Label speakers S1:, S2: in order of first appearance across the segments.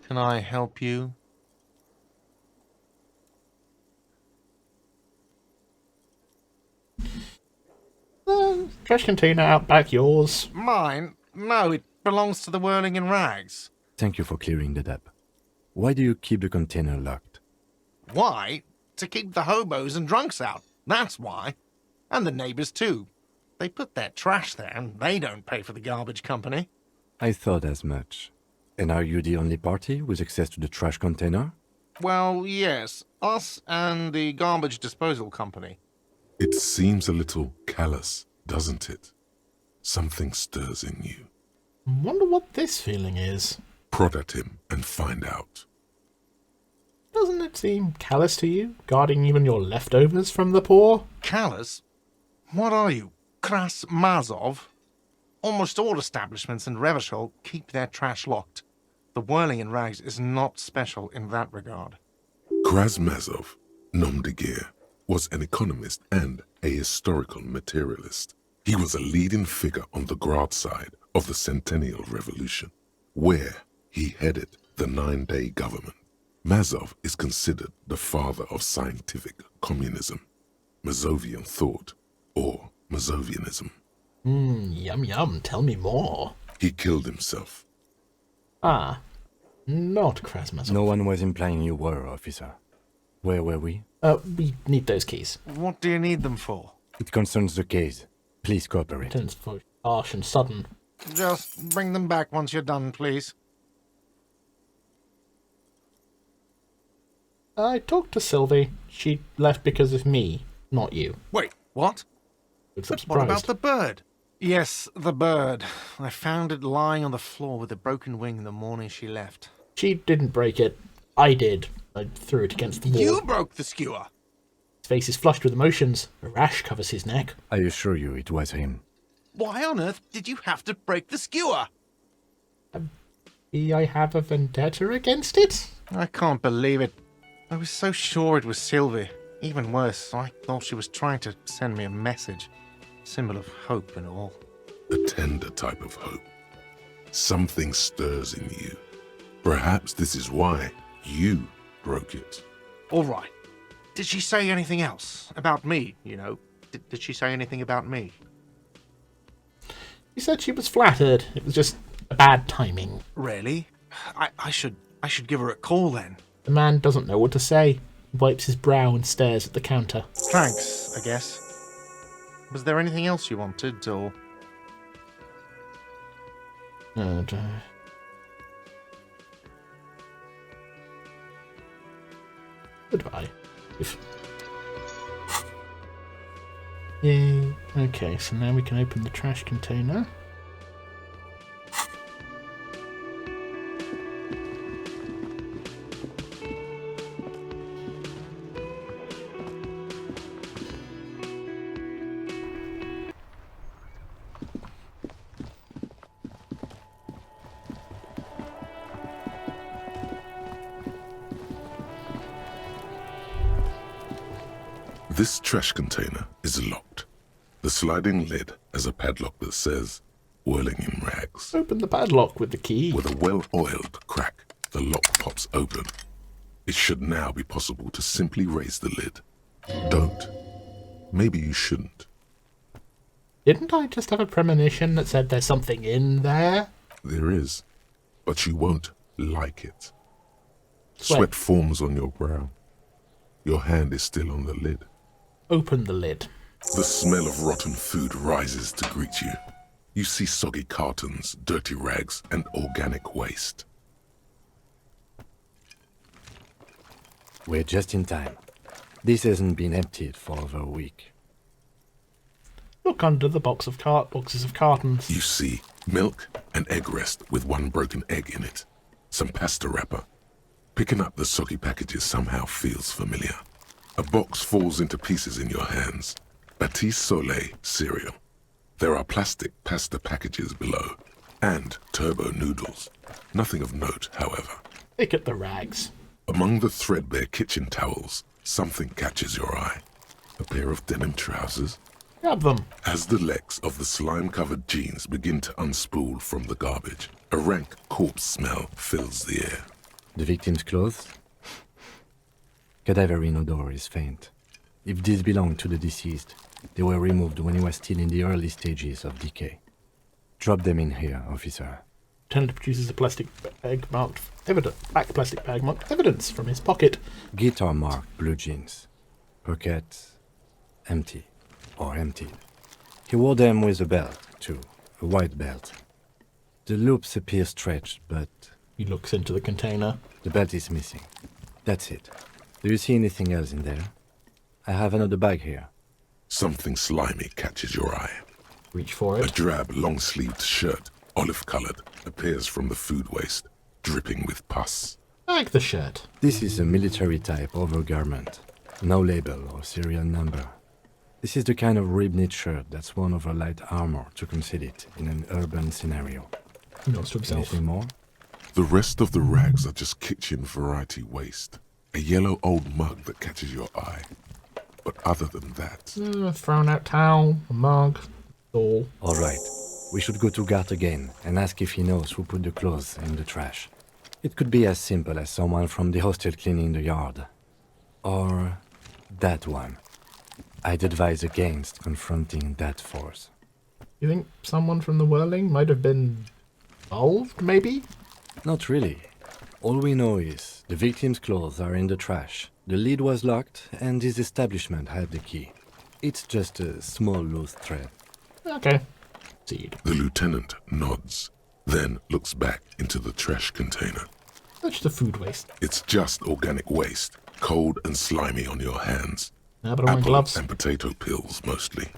S1: Can I help you?
S2: Trash container out back, yours.
S1: Mine? No, it belongs to the Whirling in Rags.
S3: Thank you for clearing that up. Why do you keep the container locked?
S1: Why? To keep the hobos and drunks out. That's why. And the neighbors too. They put their trash there and they don't pay for the garbage company.
S3: I thought as much. And are you the only party with access to the trash container?
S1: Well, yes. Us and the garbage disposal company.
S4: It seems a little callous, doesn't it? Something stirs in you.
S2: Wonder what this feeling is.
S4: Prod at him and find out.
S2: Doesn't it seem callous to you, guarding even your leftovers from the poor?
S1: Callous? What are you, Kras Mazov? Almost all establishments in Revachol keep their trash locked. The Whirling in Rags is not special in that regard.
S4: Krasmazov, nom de guerre, was an economist and a historical materialist. He was a leading figure on the Graz side of the Centennial Revolution, where he headed the 9-day government. Mazov is considered the father of scientific communism, Mazovian thought, or Mazovianism.
S2: Yum yum, tell me more.
S4: He killed himself.
S2: Ah, not Krasmazov.
S3: No one was implying you were, officer. Where were we?
S2: We need those keys.
S1: What do you need them for?
S3: It concerns the case. Please cooperate.
S2: Turns for harsh and sudden.
S1: Just bring them back once you're done, please.
S2: I talked to Sylvie. She left because of me, not you.
S1: Wait, what?
S2: Looks
S1: But
S2: surprised.
S1: what about the bird? Yes, the bird. I found it lying on the floor with a broken wing the morning she left.
S2: She didn't break it. I did. I threw it against the wall.
S1: You broke the skewer!
S2: His face is flushed with emotions. A rash covers his neck.
S3: I assure you it was him.
S1: Why on earth did you have to break the skewer?
S2: I have a vendetta against it?
S1: I can't believe it. I was so sure it was Sylvie. Even worse, I thought she was trying to send me a message. Symbol of hope and all.
S4: A tender type of hope. Something stirs in you. Perhaps this is why you broke it.
S1: All right. Did she say anything else? About me, you know? Did she say anything about me?
S2: She said she was flattered. It was just a bad timing.
S1: Really? I should give her a call then.
S2: The man doesn't know what to say. He wipes his brow and stares at the counter.
S1: Thanks, I guess. Was there anything else you wanted, or...?
S2: Goodbye. Yay. Okay, so now we can open the trash container.
S4: This trash container is locked. The sliding lid has a padlock that says, Whirling in Rags.
S2: Open the padlock with the key.
S4: With a well-oiled crack, the lock pops open. It should now be possible to simply raise the lid. Don't. Maybe you shouldn't.
S2: Didn't I just have a premonition that said there's something in there?
S4: There is, but you won't like it.
S2: Sweat.
S4: Sweat forms on your brow. Your hand is still on the lid.
S2: Open the lid.
S4: The smell of rotten food rises to greet you. You see soggy cartons, dirty rags, and organic waste.
S3: We're just in time. This hasn't been emptied for over a week.
S2: Look under the boxes of cartons.
S4: You see milk and egg rest with one broken egg in it. Some pasta wrapper. Picking up the soggy packages somehow feels familiar. A box falls into pieces in your hands. Batiste Soleil cereal. There are plastic pasta packages below. And turbo noodles. Nothing of note, however.
S2: Pick at the rags.
S4: Among the threadbare kitchen towels, something catches your eye. A pair of denim trousers.
S2: Grab them.
S4: As the legs of the slime-covered jeans begin to unspool from the garbage, a rank corpse smell fills the air.
S3: The victim's clothes? Cadaverine odor is faint. If these belong to the deceased, they were removed when he was still in the early stages of decay. Drop them in here, officer.
S2: Lieutenant produces a plastic bag marked black plastic bag marked evidence from his pocket.
S3: Guitar marked blue jeans. Pockets empty or emptied. He wore them with a belt, too. A white belt. The loops appear stretched, but
S2: He looks into the container.
S3: the belt is missing. That's it. Do you see anything else in there? I have another bag here.
S4: Something slimy catches your eye.
S2: Reach for
S4: A
S2: it.
S4: drab, long-sleeved shirt, olive-colored, appears from the food waste, dripping with pus.
S2: Like the shirt.
S3: This is a military-type overgarment. No label or serial number. This is the kind of rib-knit shirt that's worn over light armor to conceal it in an urban scenario.
S2: He nods to himself.
S3: Anything more?
S4: The rest of the rags are just kitchen variety waste. A yellow old mug that catches your eye. But other than that,
S2: Thrown out towel, a mug, all.
S3: All right. We should go to Gart again and ask if he knows who put the clothes in the trash. It could be as simple as someone from the hostel cleaning the yard. Or that one. I'd advise against confronting that force.
S2: You think someone from the Whirling might have been involved, maybe?
S3: Not really. All we know is the victim's clothes are in the trash. The lid was locked and his establishment had the key. It's just a small loose thread.
S2: Okay. Seed.
S4: the lieutenant nods, then looks back into the trash container.
S2: That's the food waste.
S4: It's just organic waste, cold and slimy on your hands.
S2: Nah, but I want
S4: Apple
S2: gloves.
S4: and potato peels, mostly.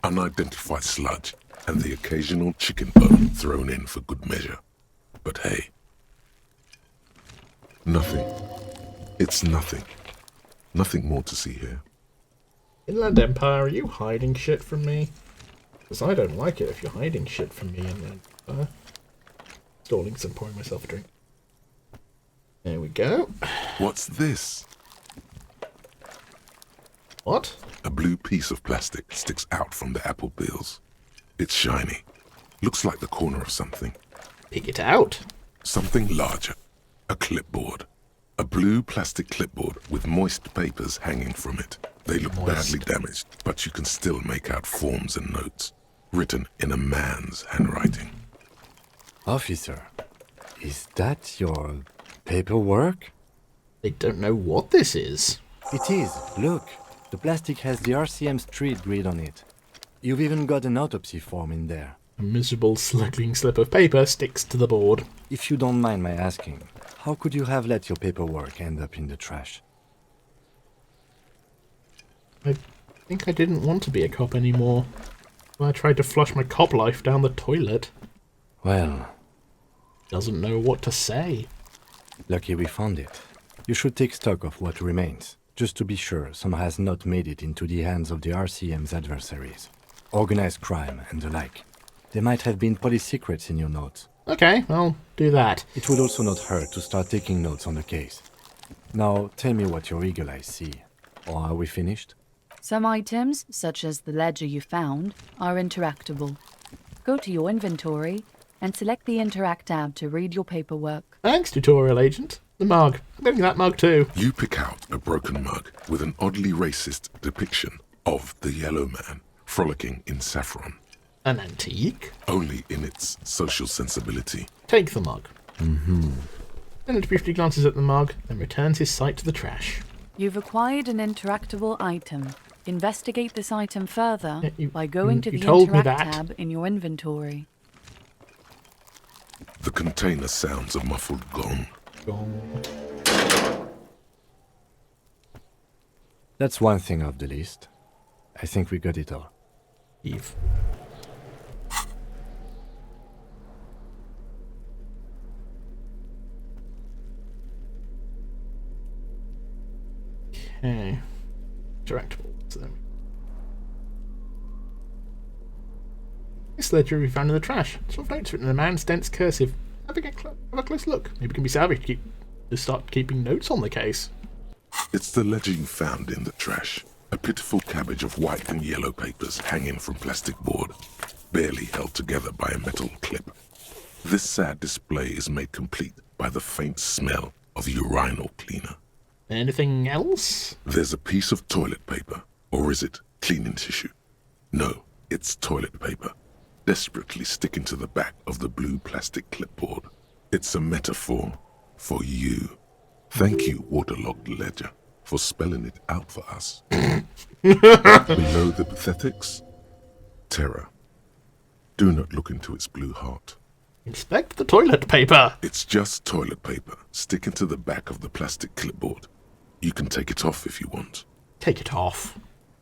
S4: Unidentified sludge, and the occasional chicken bone thrown in for good measure. But hey, nothing. It's nothing. Nothing more to see here.
S2: Inland Empire, are you hiding shit from me? Because I don't like it if you're hiding shit from me, Inland Empire. Stalling some, pouring myself a drink. There we go.
S4: What's this?
S2: What?
S4: A blue piece of plastic sticks out from the apple peels. It's shiny. Looks like the corner of something.
S2: Pick it out.
S4: Something larger. A clipboard. A blue plastic clipboard with moist papers hanging from it. They look badly damaged, but you can still make out forms and notes, written in a man's handwriting.
S3: Officer, is that your paperwork?
S2: They don't know what this is.
S3: It is. Look, the plastic has the RCM street grid on it. You've even got an autopsy form in there.
S2: A miserable slugging slip of paper sticks to the board.
S3: If you don't mind my asking, how could you have let your paperwork end up in the trash?
S2: I think I didn't want to be a cop anymore. When I tried to flush my cop life down the toilet.
S3: Well,
S2: Doesn't know what to say.
S3: lucky we found it. You should take stock of what remains, just to be sure some has not made it into the hands of the RCM's adversaries. Organized crime and the like. There might have been police secrets in your notes.
S2: Okay, I'll do that.
S3: It would also not hurt to start taking notes on the case. Now, tell me what your eagle eyes see. Or are we finished?
S5: Some items, such as the ledger you found, are interactable. Go to your inventory and select the Interact tab to read your paperwork.
S2: Thanks, tutorial agent. The mug. I'm getting that mug too.
S4: You pick out a broken mug with an oddly racist depiction of the yellow man frolicking in saffron,
S2: An antique.
S4: only in its social sensibility.
S2: Take the mug. Lieutenant briefly glances at the mug, then returns his sight to the trash.
S5: You've acquired an interactable item. Investigate this item further
S2: Yeah, you-
S5: by going to
S2: you
S5: the
S2: told me
S5: Interact
S2: that.
S5: tab in your inventory.
S4: The container sounds a muffled gong.
S2: Gong.
S3: That's one thing off the list. I think we got it all.
S2: Eve. Okay. Interactables then. This ledger we found in the trash. Sort of notes written in a man's dense cursive. Have a close look. Maybe it can be salvaged to start keeping notes on the case.
S4: It's the ledger you found in the trash. A pitiful cabbage of white and yellow papers hanging from plastic board, barely held together by a metal clip. This sad display is made complete by the faint smell of urinal cleaner.
S2: Anything else?
S4: There's a piece of toilet paper, or is it cleaning tissue? No, it's toilet paper, desperately sticking to the back of the blue plastic clipboard. It's a metaphor for you. Thank you, waterlogged ledger, for spelling it out for us. Below the pathetics, terror. Do not look into its blue heart.
S2: Inspect the toilet paper.
S4: It's just toilet paper sticking to the back of the plastic clipboard. You can take it off if you want.
S2: Take it off.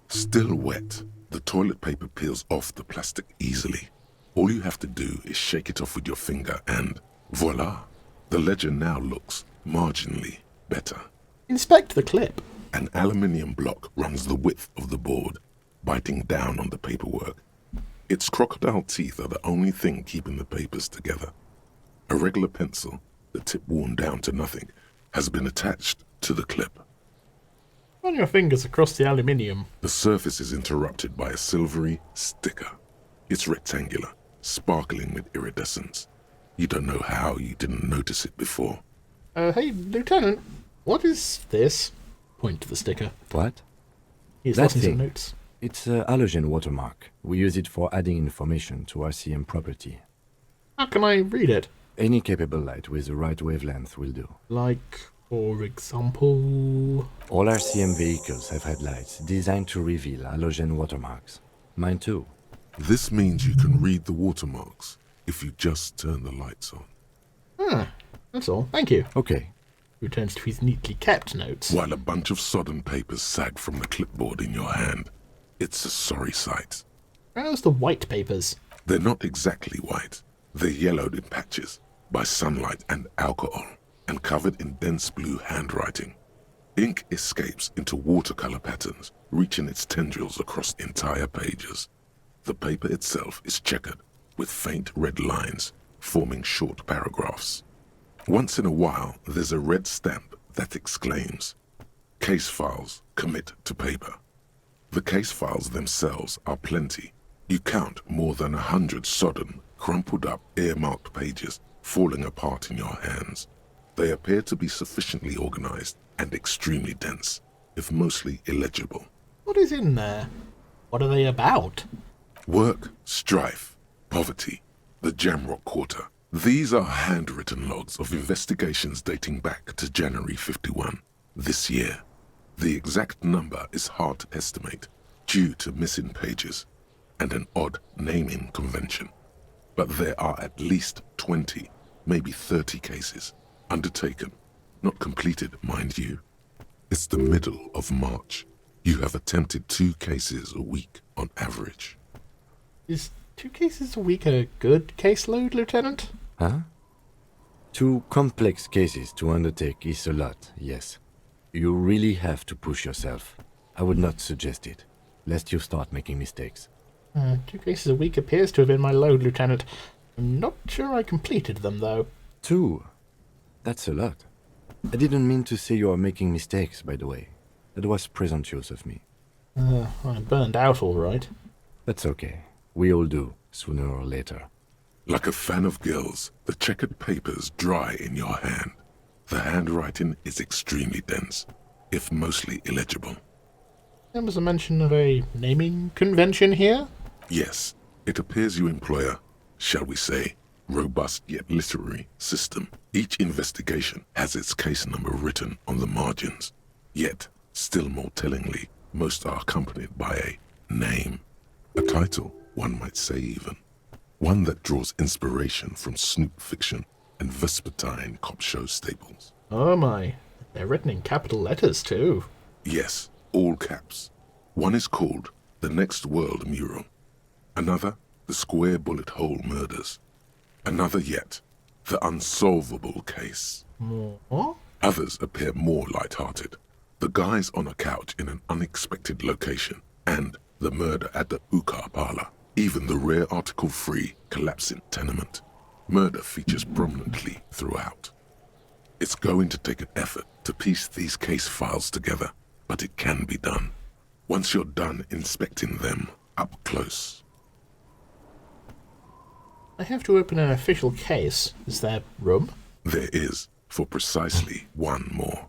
S4: Still wet, the toilet paper peels off the plastic easily. All you have to do is shake it off with your finger and voila! The ledger now looks marginally better.
S2: Inspect the clip.
S4: An aluminium block runs the width of the board, biting down on the paperwork. Its crocodile teeth are the only thing keeping the papers together. A regular pencil, the tip worn down to nothing, has been attached to the clip.
S2: Run your fingers across the aluminium.
S4: The surface is interrupted by a silvery sticker. It's rectangular, sparkling with iridescence. You don't know how you didn't notice it before.
S2: Hey, Lieutenant, what is this? Point to the sticker.
S3: What?
S2: He's
S3: That
S2: lost some
S3: thing.
S2: notes.
S3: It's a halogen watermark. We use it for adding information to RCM property.
S2: How can I read it?
S3: Any capable light with the right wavelength will do.
S2: Like, for example...
S3: All RCM vehicles have headlights designed to reveal halogen watermarks. Mine too.
S4: This means you can read the watermarks if you just turn the lights on.
S2: That's all. Thank you.
S3: Okay.
S2: Returns to his neatly kept notes.
S4: While a bunch of sodden papers sag from the clipboard in your hand. It's a sorry sight.
S2: How's the white papers?
S4: They're not exactly white. They're yellowed in patches by sunlight and alcohol, and covered in dense blue handwriting. Ink escapes into watercolor patterns, reaching its tendrils across entire pages. The paper itself is checkered, with faint red lines, forming short paragraphs. Once in a while, there's a red stamp that exclaims, "Case files commit to paper." The case files themselves are plenty. You count more than 100 sodden, crumpled up, earmarked pages falling apart in your hands. They appear to be sufficiently organized and extremely dense, if mostly illegible.
S2: What is in there? What are they about?
S4: Work, strife, poverty, the Jamrock Quarter. These are handwritten logs of investigations dating back to January 51, this year. The exact number is hard to estimate due to missing pages and an odd naming convention. But there are at least 20, maybe 30 cases undertaken, not completed, mind you. It's the middle of March. You have attempted 2 cases a week on average.
S2: Is 2 cases a week a good caseload, Lieutenant?
S3: Huh? 2 complex cases to undertake is a lot, yes. You really have to push yourself. I would not suggest it, lest you start making mistakes.
S2: 2 cases a week appears to have been my load, Lieutenant. I'm not sure I completed them, though.
S3: 2? That's a lot. I didn't mean to say you are making mistakes, by the way. That was presumptuous of me.
S2: I burned out all right.
S3: That's okay. We all do, sooner or later.
S4: Like a fan of gills, the checkered papers dry in your hand. The handwriting is extremely dense, if mostly illegible.
S2: There was a mention of a naming convention here?
S4: Yes, it appears you employ a, shall we say, robust yet literary system. Each investigation has its case number written on the margins. Yet, still more tellingly, most are accompanied by a name. A title, one might say even. One that draws inspiration from snoop fiction and vespertine cop show staples.
S2: Oh my, they're written in capital letters too.
S4: Yes, all caps. One is called The Next World Mural. Another, The Square Bullet Hole Murders. Another yet, The Unsolvable Case.
S2: What?
S4: Others appear more light-hearted. The guys on a couch in an unexpected location, and the murder at the hookah parlor. Even the rare article-free collapsing tenement. Murder features prominently throughout. It's going to take an effort to piece these case files together, but it can be done. Once you're done inspecting them up close.
S2: I have to open an official case. Is there room?
S4: There is. for precisely one more.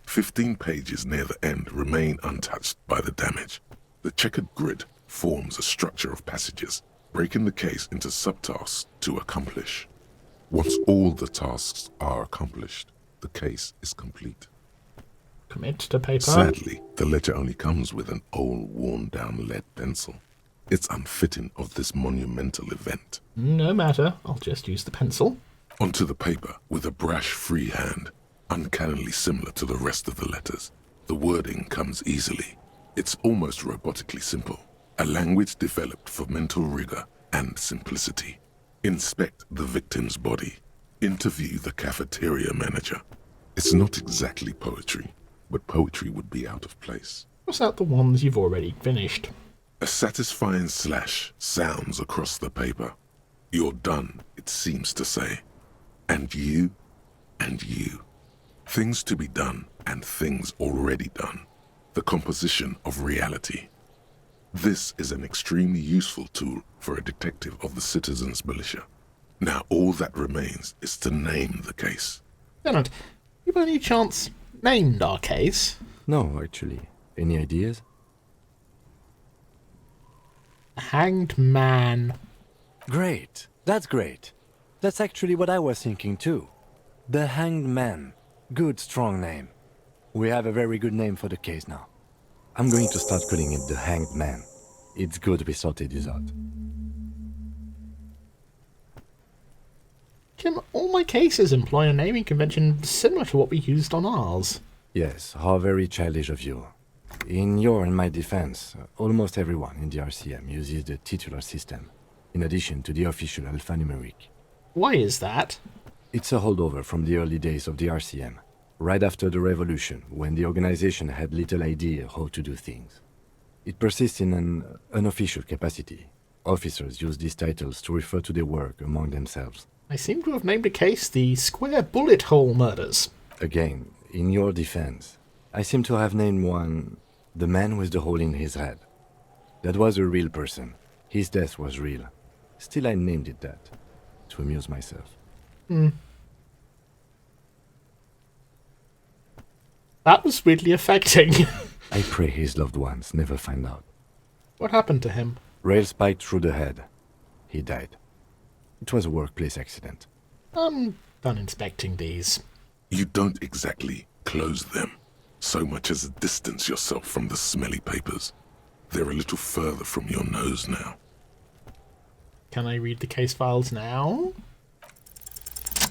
S4: 15 pages near the end remain untouched by the damage. The checkered grid forms a structure of passages, breaking the case into subtasks to accomplish. Once all the tasks are accomplished, the case is complete.
S2: Commit to paper.
S4: Sadly, the ledger only comes with an old, worn-down lead pencil. It's unfitting of this monumental event.
S2: No matter, I'll just use the pencil.
S4: Onto the paper with a brash free hand, uncannily similar to the rest of the letters. The wording comes easily. It's almost robotically simple. A language developed for mental rigor and simplicity. Inspect the victim's body. Interview the cafeteria manager. It's not exactly poetry, but poetry would be out of place.
S2: What's out the ones you've already finished?
S4: A satisfying slash sounds across the paper. You're done, it seems to say. And you, and you. Things to be done and things already done. The composition of reality. This is an extremely useful tool for a detective of the citizens' militia. Now all that remains is to name the case.
S2: Leonard, you by any chance named our case?
S3: No, actually. Any ideas?
S2: Hanged Man.
S3: Great. That's great. That's actually what I was thinking too. The Hanged Man. Good, strong name. We have a very good name for the case now. I'm going to start calling it the Hanged Man. It's good we sorted this out.
S2: Can all my cases employ a naming convention similar to what we used on ours?
S3: Yes, how very childish of you. In your and my defense, almost everyone in the RCM uses the titular system, in addition to the official alphanumeric.
S2: Why is that?
S3: It's a holdover from the early days of the RCM, right after the revolution, when the organization had little idea how to do things. It persists in an unofficial capacity. Officers use these titles to refer to their work among themselves.
S2: I seem to have named a case the Square Bullet Hole Murders.
S3: Again, in your defense, I seem to have named one the man with the hole in his head. That was a real person. His death was real. Still, I named it that, to amuse myself.
S2: That was weirdly affecting.
S3: I pray his loved ones never find out.
S2: What happened to him?
S3: Rail spiked through the head. He died. It was a workplace accident.
S2: I'm done inspecting these.
S4: You don't exactly close them, so much as distance yourself from the smelly papers. They're a little further from your nose now.
S2: Can I read the case files now?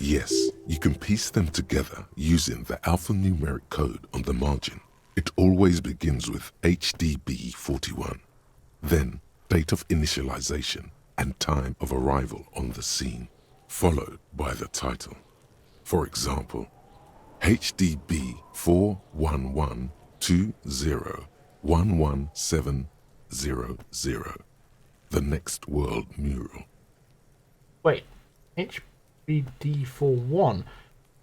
S4: Yes, you can piece them together using the alphanumeric code on the margin. It always begins with HDB 41, then date of initialization and time of arrival on the scene, followed by the title. For example, HDB 41120111700, the Next World Mural.
S2: Wait, HBD41.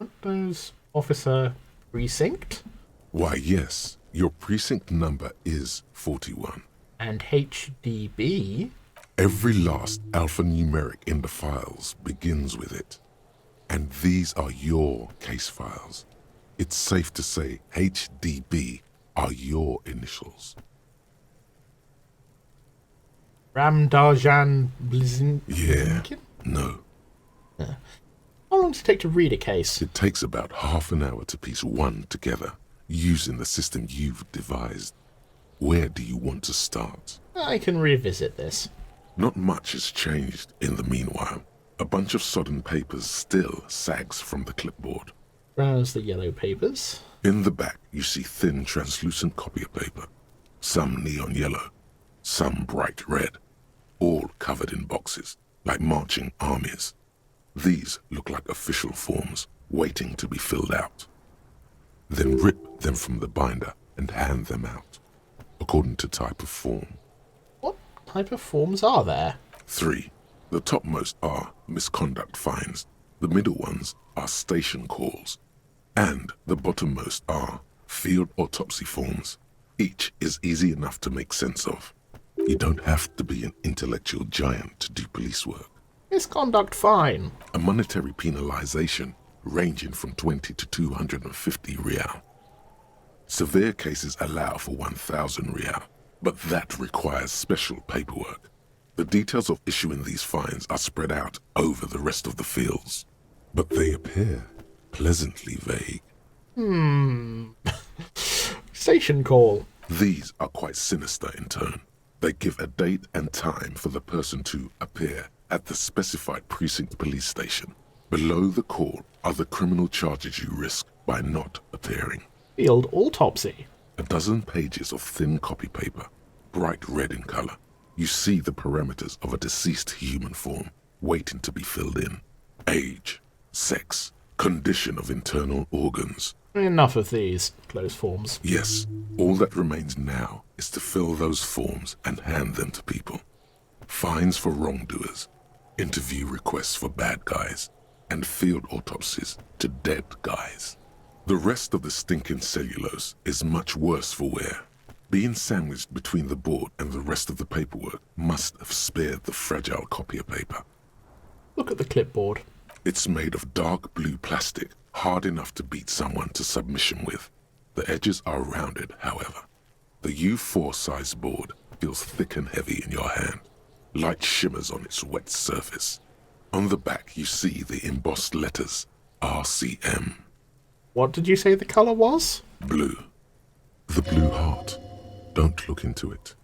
S2: Aren't those Officer Precinct?
S4: Why, yes, your precinct number is 41.
S2: And HDB?
S4: Every last alphanumeric in the files begins with it. And these are your case files. It's safe to say HDB are your initials.
S2: Ramdarjan Blizin...
S4: Yeah, no.
S2: How long does it take to read a case?
S4: It takes about half an hour to piece one together, using the system you've devised. Where do you want to start?
S2: I can revisit this.
S4: Not much has changed in the meanwhile. A bunch of sodden papers still sags from the clipboard.
S2: Browse the yellow papers.
S4: In the back, you see thin, translucent copier paper. Some neon yellow, some bright red, all covered in boxes, like marching armies. These look like official forms, waiting to be filled out. Then rip them from the binder and hand them out, according to type of form.
S2: What type of forms are there?
S4: 3. The topmost are misconduct fines, the middle ones are station calls, and the bottommost are field autopsy forms. Each is easy enough to make sense of. You don't have to be an intellectual giant to do police work.
S2: Misconduct fine.
S4: A monetary penalization ranging from 20 to 250 real. Severe cases allow for 1,000 real, but that requires special paperwork. The details of issuing these fines are spread out over the rest of the fields, but they appear pleasantly vague.
S2: Station call.
S4: These are quite sinister in tone. They give a date and time for the person to appear at the specified precinct police station. Below the call are the criminal charges you risk by not appearing.
S2: Field autopsy.
S4: A dozen pages of thin copy paper, bright red in color. You see the parameters of a deceased human form waiting to be filled in. Age, sex, condition of internal organs.
S2: Enough of these closed forms.
S4: Yes, all that remains now is to fill those forms and hand them to people. Fines for wrongdoers, interview requests for bad guys, and field autopsies to dead guys. The rest of the stinking cellulose is much worse for wear. Being sandwiched between the board and the rest of the paperwork must have spared the fragile copier paper.
S2: Look at the clipboard.
S4: It's made of dark blue plastic, hard enough to beat someone to submission with. The edges are rounded, however. The U4 size board feels thick and heavy in your hand. Light shimmers on its wet surface. On the back you see the embossed letters, RCM.
S2: What did you say the colour was?
S4: Blue. The blue heart. Don't look into it.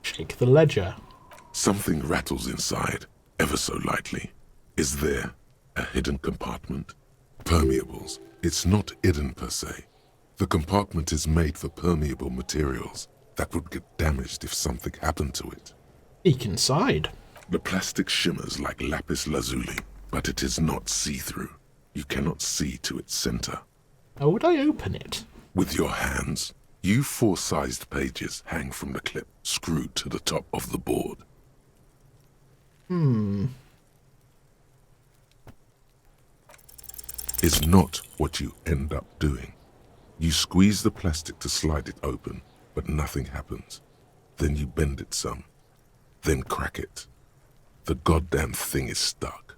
S2: Shake the ledger.
S4: Something rattles inside, ever so lightly. Is there a hidden compartment? Permeables. It's not hidden per se. The compartment is made for permeable materials that would get damaged if something happened to it.
S2: Peek inside.
S4: The plastic shimmers like lapis lazuli, but it is not see-through. You cannot see to its center.
S2: How would I open it?
S4: With your hands, U4-sized pages hang from the clip screwed to the top of the board. Is not what you end up doing. You squeeze the plastic to slide it open, but nothing happens. Then you bend it some, then crack it. The goddamn thing is stuck.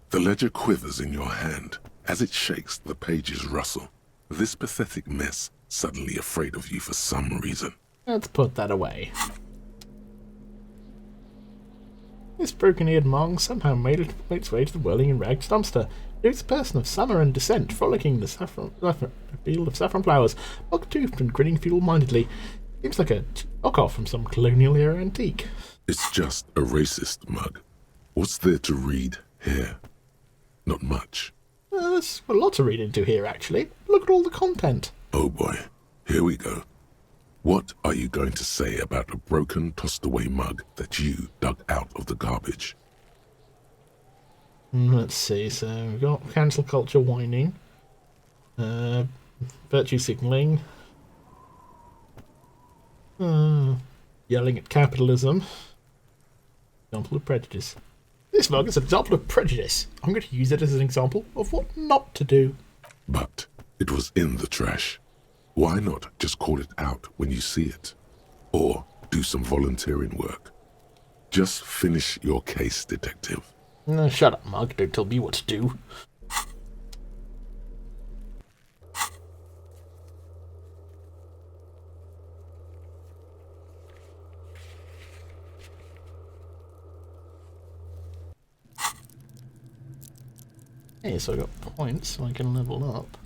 S4: The ledger quivers in your hand. As it shakes, the pages rustle. This pathetic mess suddenly afraid of you for some reason.
S2: Let's put that away. This broken-eared mong somehow made its way to the whirling and ragged dumpster. It's a person of summer and descent, frolicking in the field of saffron flowers, buck-toothed and grinning feeble-mindedly. Seems like a knockoff from some colonial-era antique.
S4: It's just a racist mug. What's there to read here? Not much.
S2: There's a lot to read into here, actually. Look at all the content.
S4: Oh boy, here we go. What are you going to say about a broken, tossed-away mug that you dug out of the garbage?
S2: Let's see, so we've got cancel culture whining, virtue signalling, yelling at capitalism, example of prejudice. This mug is an example of prejudice. I'm going to use it as an example of what not to do.
S4: But it was in the trash. Why not just call it out when you see it? Or do some volunteering work. Just finish your case, detective.
S2: Shut up, mug. Don't tell me what to do. Okay, so I got points, so I can level up.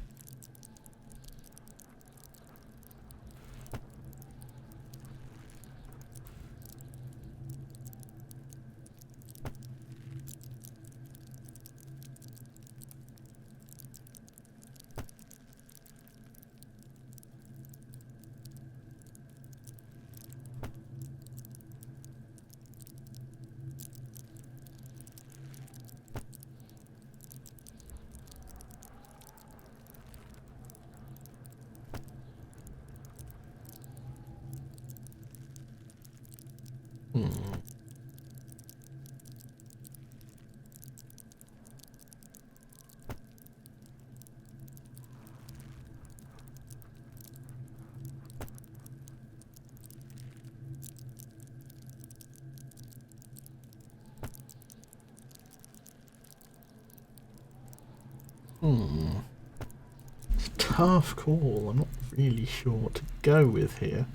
S2: It's a tough call. I'm not really sure what to go with here.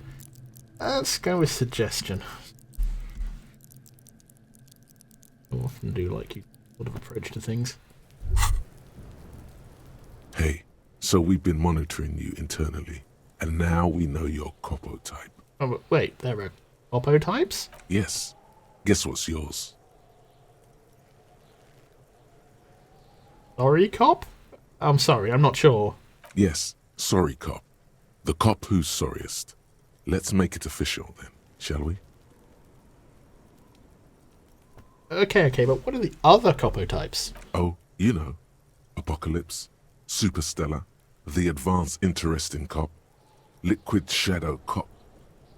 S2: Let's go with suggestion. I often do like you sort of approach to things.
S4: Hey, so we've been monitoring you internally, and now we know your copo type.
S2: Oh, but wait, there are oppo types?
S4: Yes. Guess what's yours?
S2: Sorry, cop? I'm sorry, I'm not sure.
S4: Yes, sorry cop. The cop who's sorriest. Let's make it official then, shall we?
S2: Okay, but what are the other copo types?
S4: Oh, you know. Apocalypse, Superstellar, the advanced interesting cop, liquid shadow cop.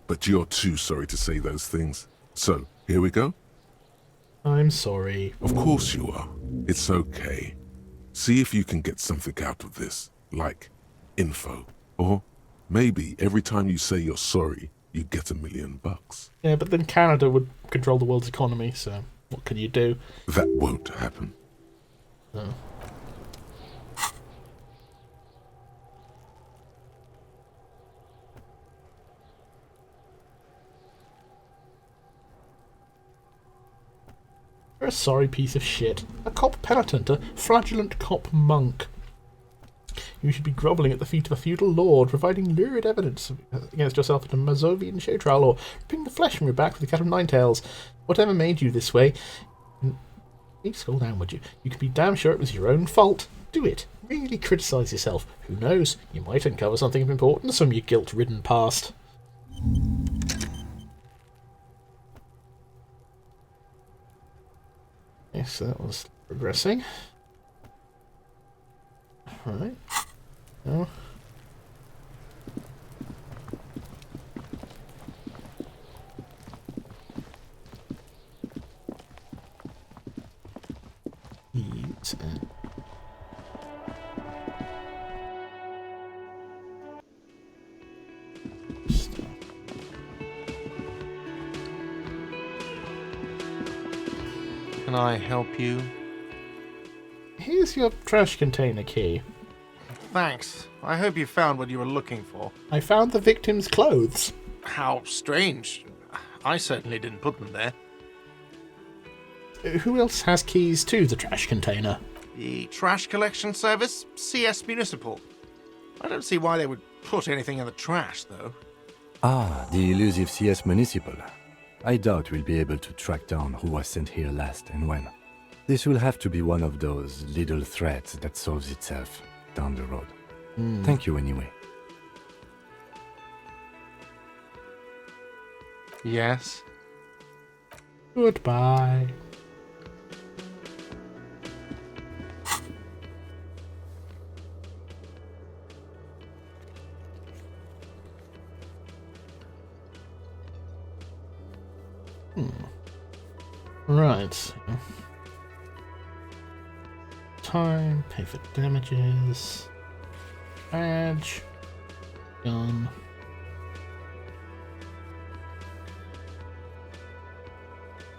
S4: But you're too sorry to say those things. So, here we go?
S2: I'm sorry.
S4: Of course you are. It's okay. See if you can get something out of this, like info. Or maybe every time you say you're sorry, you get $1 million.
S2: Yeah, but then Canada would control the world's economy, so what can you do?
S4: That won't happen.
S2: Oh. You're a sorry piece of shit. A cop penitent, a fraudulent cop monk. You should be grovelling at the feet of a feudal lord, providing lurid evidence against yourself at a Mazovian show trial, or ripping the flesh from your back with a cat of nine tails. Whatever made you this way... Please scroll down, would you? You could be damn sure it was your own fault. Do it. Really criticise yourself. Who knows? You might uncover something of importance from your guilt-ridden past. Yes, that was progressing. Right. Now. Eat and stuff.
S1: Can I help you?
S2: Here's your trash container key.
S1: Thanks. I hope you found what you were looking for.
S2: I found the victim's clothes.
S1: How strange. I certainly didn't put them there.
S2: Who else has keys to the trash container?
S1: The trash collection service? CS Municipal. I don't see why they would put anything in the trash, though.
S3: Ah, the elusive CS Municipal. I doubt we'll be able to track down who was sent here last and when. This will have to be one of those little threads that solves itself down the road. Thank you anyway.
S1: Yes?
S2: Goodbye. Right. Time, pay for damages. Badge. Gun.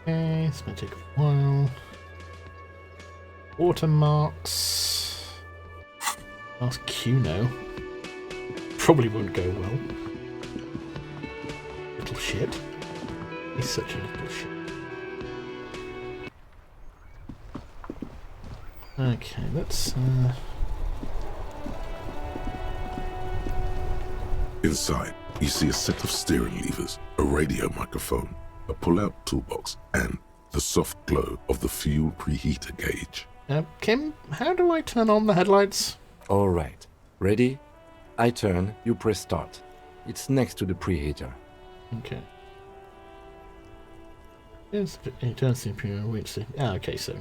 S2: Okay, it's gonna take a while. Watermarks. Ask Cuno. Probably won't go well. Little shit. He's such a little shit. Okay, let's
S4: Inside, you see a set of steering levers, a radio microphone, a pull-out toolbox, and the soft glow of the fuel preheater gauge.
S2: Kim, how do I turn on the headlights?
S3: Alright. Ready? I turn, you press start. It's next to the preheater.
S2: Okay. Yes, it turns the wait. Okay, so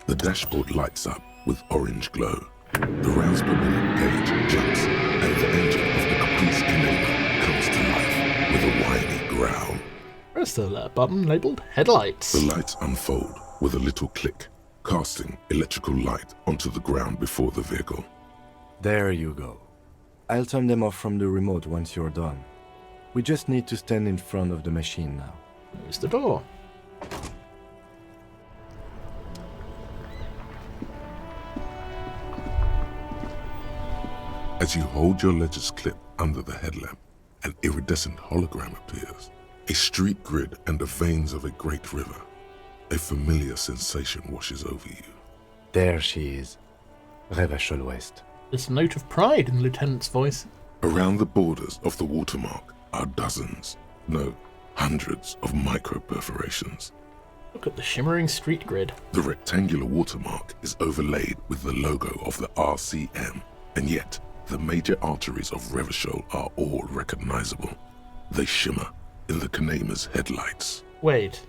S4: The dashboard lights up with orange glow. The rounds per minute gauge jumps, and the engine of the Caprice Canela comes to life with a whiny growl.
S2: press the button labeled headlights.
S4: The lights unfold with a little click, casting electrical light onto the ground before the vehicle.
S3: There you go. I'll turn them off from the remote once you're done. We just need to stand in front of the machine now.
S2: There's the door.
S4: As you hold your ledger's clip under the headlamp, an iridescent hologram appears. A street grid and the veins of a great river. A familiar sensation washes over you.
S3: There she is. Revachol West.
S2: There's a note of pride in the lieutenant's voice.
S4: Around the borders of the watermark are dozens, no, hundreds of micro-perforations.
S2: Look at the shimmering street grid.
S4: The rectangular watermark is overlaid with the logo of the RCM, and yet the major arteries of Revachol are all recognizable. They shimmer in the Kanema's headlights.
S2: Wait.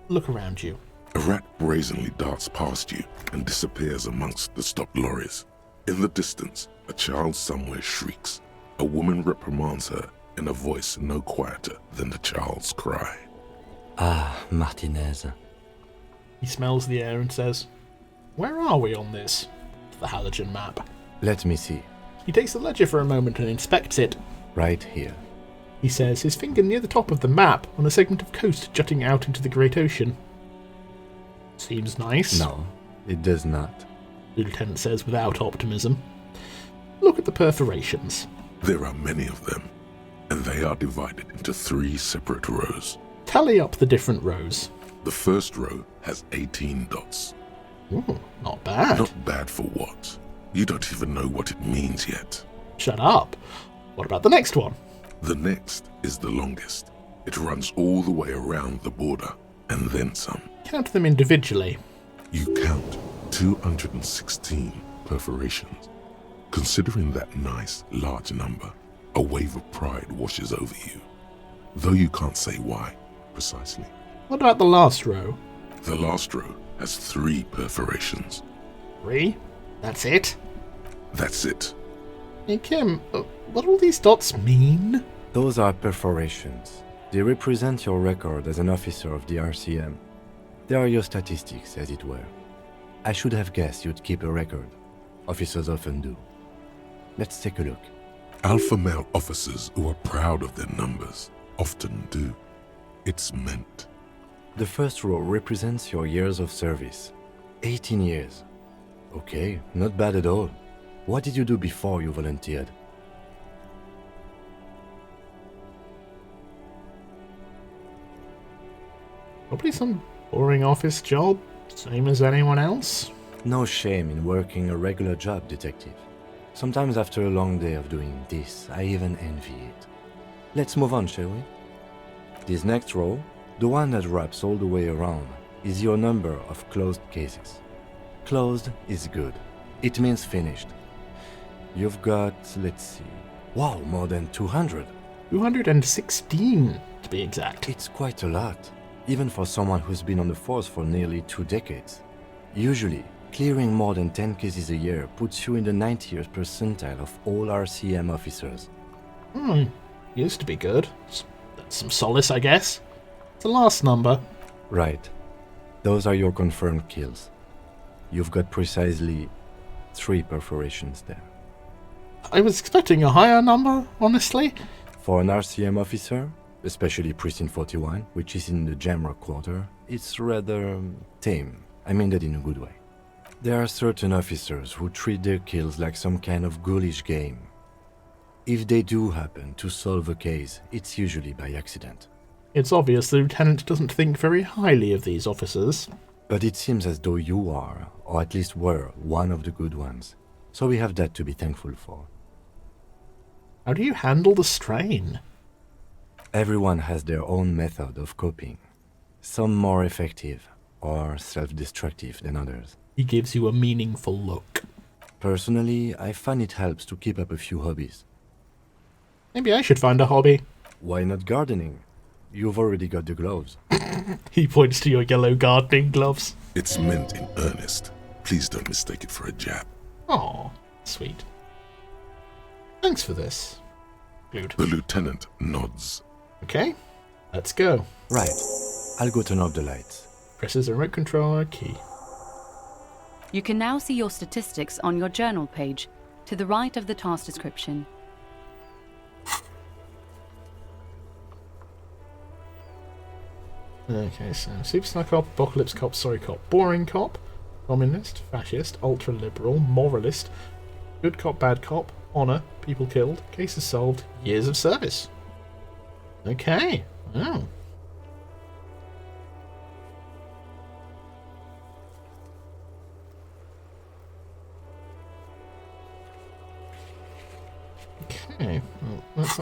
S2: Look around you.
S4: A rat brazenly darts past you and disappears amongst the stopped lorries. In the distance, a child somewhere shrieks. A woman reprimands her in a voice no quieter than the child's cry.
S3: Ah, Martinez.
S2: He smells the air and says, "Where are we on this?" The halogen map.
S3: Let me see.
S2: He takes the ledger for a moment and inspects it.
S3: Right here.
S2: He says, his finger near the top of the map on a segment of coast jutting out into the Great Ocean. Seems nice.
S3: No, it does not.
S2: The lieutenant says without optimism. Look at the perforations.
S4: There are many of them, and they are divided into 3 separate rows.
S2: Tally up the different rows.
S4: The first row has 18 dots.
S2: Ooh, not bad.
S4: Not bad for what? You don't even know what it means yet.
S2: Shut up. What about the next one?
S4: The next is the longest. It runs all the way around the border, and then some.
S2: Count them individually.
S4: You count 216 perforations. Considering that nice, large number, a wave of pride washes over you. Though you can't say why, precisely.
S2: What about the last row?
S4: The last row has 3 perforations.
S2: 3? That's it?
S4: That's it.
S2: Hey Kim, what do all these dots mean?
S3: Those are perforations. They represent your record as an officer of the RCM. They are your statistics, as it were. I should have guessed you'd keep a record. Officers often do. Let's take a look.
S4: Alpha male officers who are proud of their numbers often do. It's meant.
S3: The first row represents your years of service. 18 years. Okay, not bad at all. What did you do before you volunteered?
S2: Probably some boring office job, same as anyone else.
S3: No shame in working a regular job, detective. Sometimes after a long day of doing this, I even envy it. Let's move on, shall we? This next row, the one that wraps all the way around, is your number of closed cases. Closed is good. It means finished. You've got, let's see, wow, more than 200.
S2: 216, to be exact.
S3: It's quite a lot, even for someone who's been on the force for nearly 2 decades. Usually, clearing more than 10 cases a year puts you in the 90th percentile of all RCM officers.
S2: Used to be good. That's some solace, I guess. The last number.
S3: Right. Those are your confirmed kills. You've got precisely 3 perforations there.
S2: I was expecting a higher number, honestly.
S3: For an RCM officer, especially Precinct 41, which is in the Jamrock quarter, it's rather tame. I mean that in a good way. There are certain officers who treat their kills like some kind of ghoulish game. If they do happen to solve a case, it's usually by accident.
S2: It's obvious the lieutenant doesn't think very highly of these officers.
S3: But it seems as though you are, or at least were, one of the good ones. So we have that to be thankful for.
S2: How do you handle the strain?
S3: Everyone has their own method of coping. Some more effective, or self-destructive than others.
S2: He gives you a meaningful look.
S3: Personally, I find it helps to keep up a few hobbies.
S2: Maybe I should find a hobby.
S3: Why not gardening? You've already got the gloves.
S2: He points to your yellow gardening gloves.
S4: It's meant in earnest. Please don't mistake it for a jab.
S2: Aw, sweet. Thanks for this. Good.
S4: The lieutenant nods.
S2: Okay, let's go.
S3: Right. I'll go turn off the lights.
S2: Presses the remote controller key.
S5: You can now see your statistics on your journal page, to the right of the task description.
S2: Okay, so Superstar Cop, Apocalypse Cop, Sorry Cop, Boring Cop, Communist, Fascist, Ultra-Liberal, Moralist, Good Cop, Bad Cop, Honor, people killed, cases solved, years of service. Okay. Oh. Okay, well, let's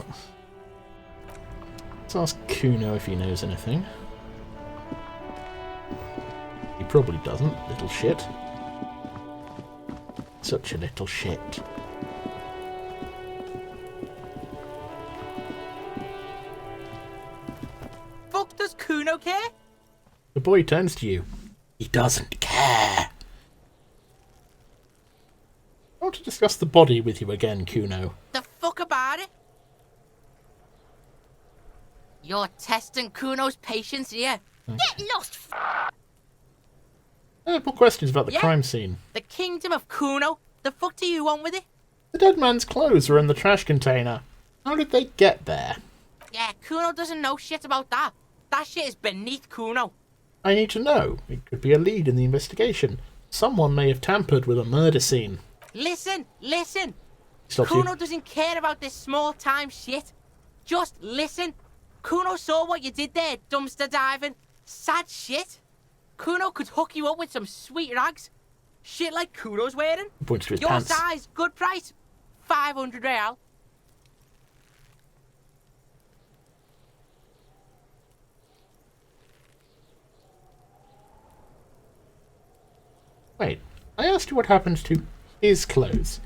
S2: ask Cuno if he knows anything. He probably doesn't, little shit. Such a little shit.
S6: Fuck does Cuno care?
S2: The boy turns to you. He doesn't care. I want to discuss the body with you again, Cuno.
S6: The fuck about it? You're testing Cuno's patience here. Get lost,
S2: I have more questions about the
S6: Yeah.
S2: crime scene.
S6: The kingdom of Cuno. The fuck do you want with it?
S2: The dead man's clothes were in the trash container. How did they get there?
S6: Yeah, Cuno doesn't know shit about that. That shit is beneath Cuno.
S2: I need to know. It could be a lead in the investigation. Someone may have tampered with a murder scene.
S6: Listen.
S2: Stops you.
S6: Cuno doesn't care about this small-time shit. Just listen. Cuno saw what you did there, dumpster diving. Sad shit. Cuno could hook you up with some sweet rags. Shit like Cuno's wearing.
S2: He points to his
S6: Your
S2: pants.
S6: size, good price. 500 real.
S2: Wait, I asked you what happened to his clothes.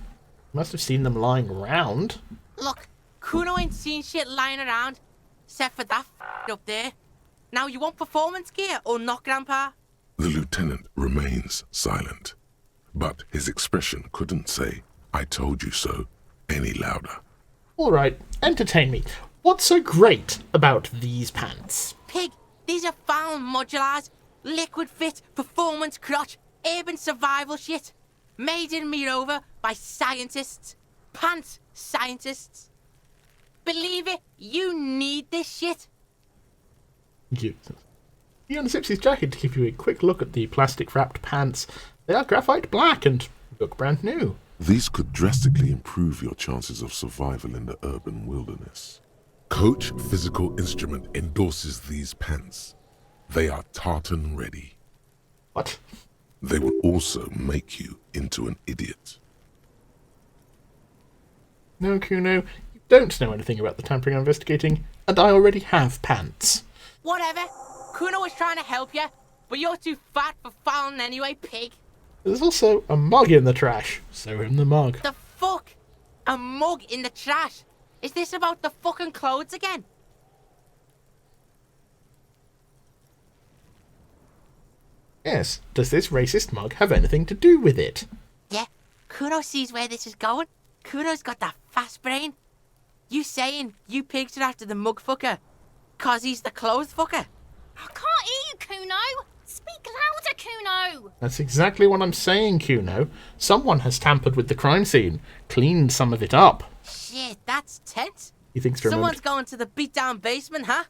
S2: You must have seen them lying around.
S6: Look, Cuno ain't seen shit lying around. Except for that up there. Now you want performance gear or not, Grandpa?
S4: The lieutenant remains silent, but his expression couldn't say, "I told you so," any louder.
S2: All right, entertain me. What's so great about these pants?
S6: Pig, these are found modulars. Liquid fit, performance crotch, urban survival shit. Made in Mirova by scientists. Pants scientists. Believe it, you need this shit.
S2: He unzips his jacket to give you a quick look at the plastic-wrapped pants. They are graphite black and look brand new.
S4: These could drastically improve your chances of survival in the urban wilderness. Coach Physical Instrument endorses these pants. They are tartan ready.
S2: What?
S4: They will also make you into an idiot.
S2: No, Cuno, you don't know anything about the tampering I'm investigating, and I already have pants.
S6: Whatever. Cuno was trying to help you, but you're too fat for fouling anyway, pig.
S2: There's also a mug in the trash. So in the mug.
S6: The fuck? A mug in the trash? Is this about the fucking clothes again?
S2: Yes, does this racist mug have anything to do with it?
S6: Yeah, Cuno sees where this is going. Cuno's got that fast brain. You saying you pigs are after the mug fucker? Cause he's the clothes fucker?
S7: I can't hear you, Cuno. Speak louder, Cuno.
S2: That's exactly what I'm saying, Cuno. Someone has tampered with the crime scene, cleaned some of it up.
S6: Shit, that's tense.
S2: He thinks for a
S6: Someone's
S2: moment.
S6: going to the beat-down basement, huh?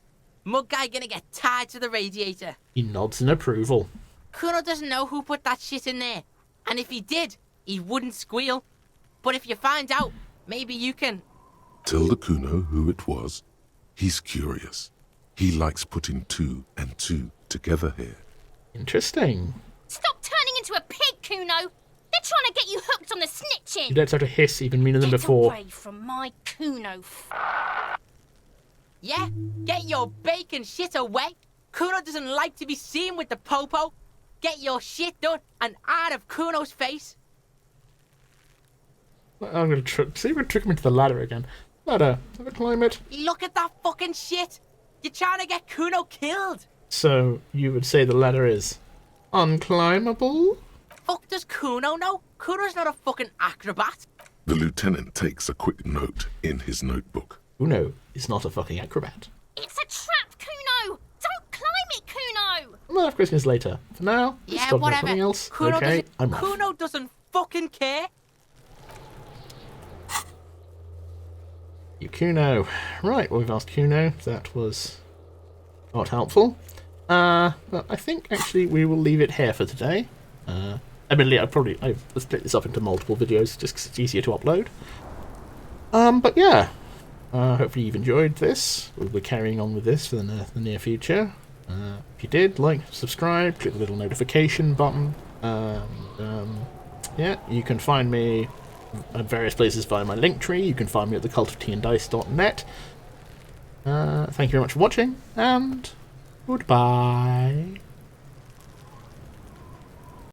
S6: Mug guy gonna get tied to the radiator.
S2: He nods in approval.
S6: Cuno doesn't know who put that shit in there. And if he did, he wouldn't squeal. But if you find out, maybe you can...
S4: Tell the Cuno who it was. He's curious. He likes putting two and two together here.
S2: Interesting.
S7: Stop turning into a pig, Cuno. They're trying to get you hooked on the snitching.
S2: You don't have to hiss even meaner than
S7: Get
S2: before.
S7: away from my Cuno.
S6: Yeah? Get your bacon shit away. Cuno doesn't like to be seen with the popo. Get your shit done and out of Cuno's face.
S2: I'm going to see if we can trick him into the ladder again. Ladder. Have a climb it.
S6: Look at that fucking shit. You're trying to get Cuno killed.
S2: So, you would say the ladder is unclimbable?
S6: Fuck does Cuno know? Cuno's not a fucking acrobat.
S4: The lieutenant takes a quick note in his notebook.
S2: Cuno is not a fucking acrobat.
S7: It's a trap, Cuno. Don't climb it, Cuno.
S2: I might have questions later. For now, let's
S6: Yeah,
S2: talk about
S6: whatever.
S2: something else.
S6: Cuno
S2: Okay, I'm off.
S6: Cuno doesn't fucking care.
S2: You Cuno. Right, well, we've asked Cuno. That was not helpful. But I think actually we will leave it here for today. Admittedly, I've split this up into multiple videos just 'cause it's easier to upload. But yeah, hopefully you've enjoyed this. We'll be carrying on with this for the near future. If you did, like, subscribe, click the little notification button. Yeah, you can find me at various places via my link tree. You can find me at thecultofteaanddice.net. Thank you very much for watching, and goodbye.